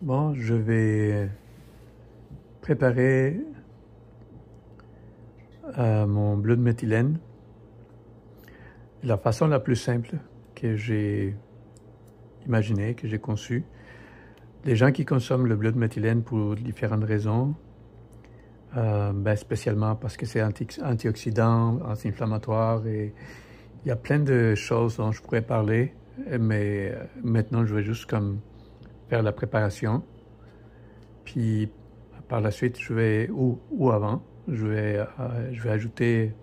Bon, je vais préparer mon bleu de méthylène de la façon la plus simple que j'ai imaginée, que j'ai conçue. Les gens qui consomment le bleu de méthylène pour différentes raisons, spécialement parce que c'est antioxydant, anti-inflammatoire et il y a plein de choses dont je pourrais parler, mais maintenant je vais juste comme faire la préparation. Puis par la suite, ou avant, je vais ajouter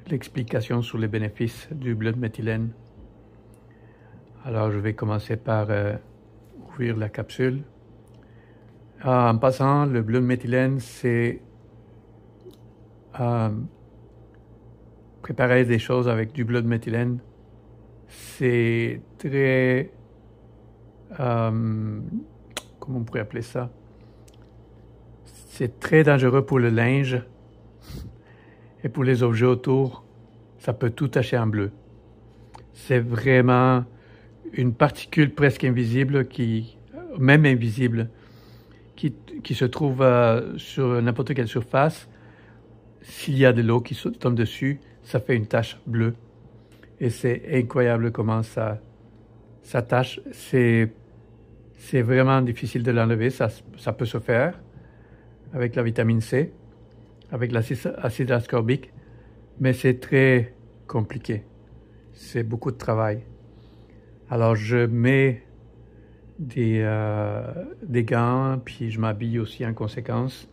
l'explication sur les bénéfices du bleu de méthylène. Alors je vais commencer par ouvrir la capsule. En passant, le bleu de méthylène, c'est préparer des choses avec du bleu de méthylène. C'est très... comment on pourrait appeler ça? C'est très dangereux pour le linge et pour les objets autour. Ça peut tout tacher en bleu. C'est vraiment une particule presque invisible, même invisible, qui se trouve sur n'importe quelle surface. S'il y a de l'eau qui tombe dessus, ça fait une tache bleue. Et c'est incroyable comment ça tache. C'est vraiment difficile de l'enlever. Ça peut se faire avec la vitamine C, avec l'acide ascorbique, mais c'est très compliqué. C'est beaucoup de travail. Alors je mets des gants, puis je m'habille aussi en conséquence,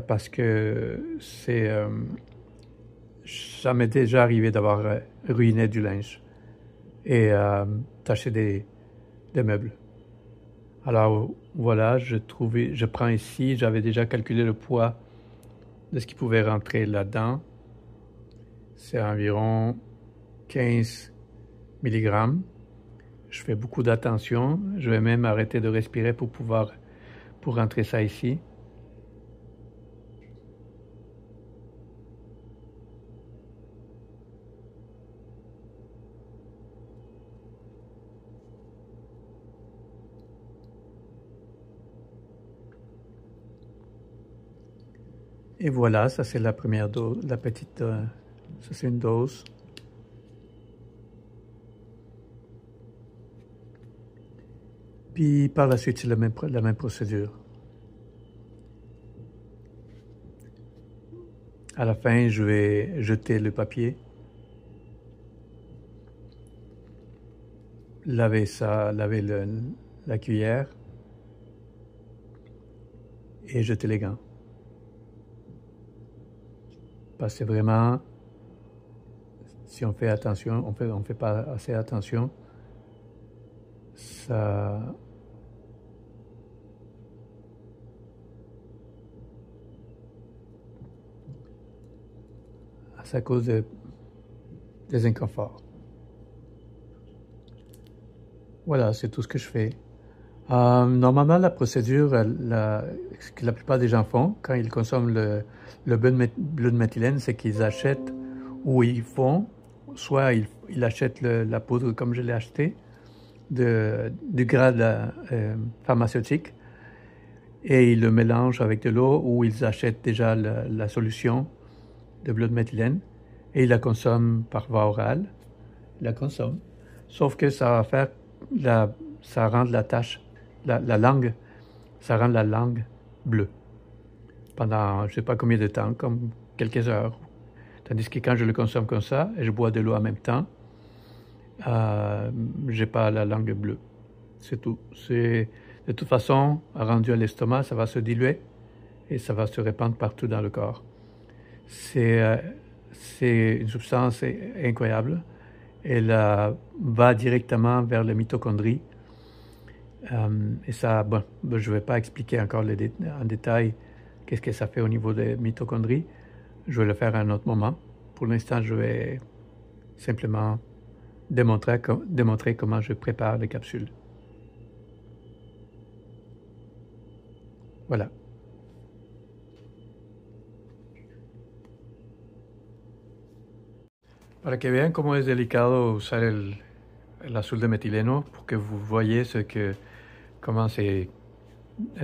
parce que ça m'est déjà arrivé d'avoir ruiné du linge et taché des meubles. Alors voilà, je prends ici, j'avais déjà calculé le poids de ce qui pouvait rentrer là-dedans. C'est environ 15 mg. Je fais beaucoup d'attention. Je vais même arrêter de respirer pour rentrer ça ici. Et voilà, ça c'est la première dose, la petite, ça c'est une dose. Puis par la suite, c'est la même procédure. À la fin, je vais jeter le papier, laver la cuillère et jeter les gants. Parce que vraiment, si on fait attention, on fait pas assez attention, ça cause des inconforts. Voilà, c'est tout ce que je fais. Normalement, la procédure que la plupart des gens font quand ils consomment le bleu de méthylène, c'est qu'ils achètent ou ils font, soit ils achètent la poudre comme je l'ai acheté, du grade pharmaceutique, et ils le mélangent avec de l'eau, ou ils achètent déjà la solution de bleu de méthylène et ils la consomment par voie orale. Ils la consomment. Sauf que ça va faire ça rend la tache, la langue, ça rend la langue bleue pendant je ne sais pas combien de temps, comme quelques heures. Tandis que quand je le consomme comme ça et je bois de l'eau en même temps, j'ai pas la langue bleue. C'est tout. De toute façon, rendu à l'estomac, ça va se diluer et ça va se répandre partout dans le corps. C'est une substance incroyable. Elle va directement vers les mitochondries. Et ça, bon, je ne vais pas expliquer encore en détail qu'est-ce que ça fait au niveau des mitochondries. Je vais le faire à un autre moment. Pour l'instant, je vais simplement démontrer comment je prépare les capsules. Voilà. Para que vean cómo es delicado usar el azul de metileno, porque vous voyez comment c'est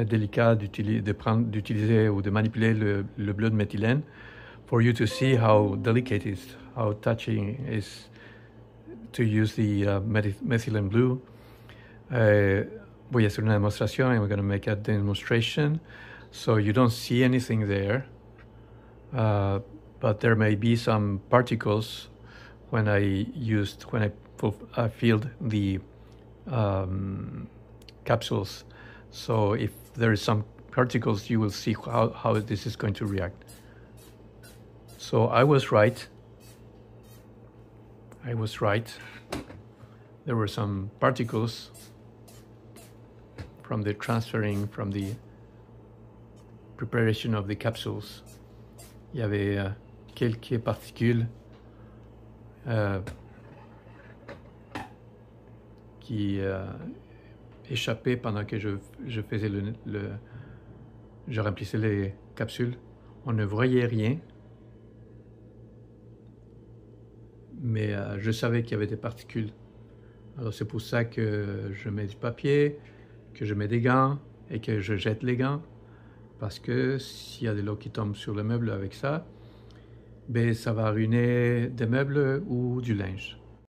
délicat d'utiliser ou de manipuler le bleu de méthylène, for you to see how delicate it is, how touching it is to use the methylene blue. Voy a hacer una demostración, and we're going to make a demonstration. So you don't see anything there, but there may be some particles when I filled the capsules. So if there is some particles, you will see how this is going to react. So I was right. There were some particles from the preparation of the capsules. Il y avait quelques particules qui échappaient pendant que je faisais je remplissais les capsules. On ne voyait rien, mais je savais qu'il y avait des particules. Alors c'est pour ça que je mets du papier, que je mets des gants et que je jette les gants, parce que s'il y a de l'eau qui tombe sur le meuble avec ça, ben ça va ruiner des meubles ou du linge.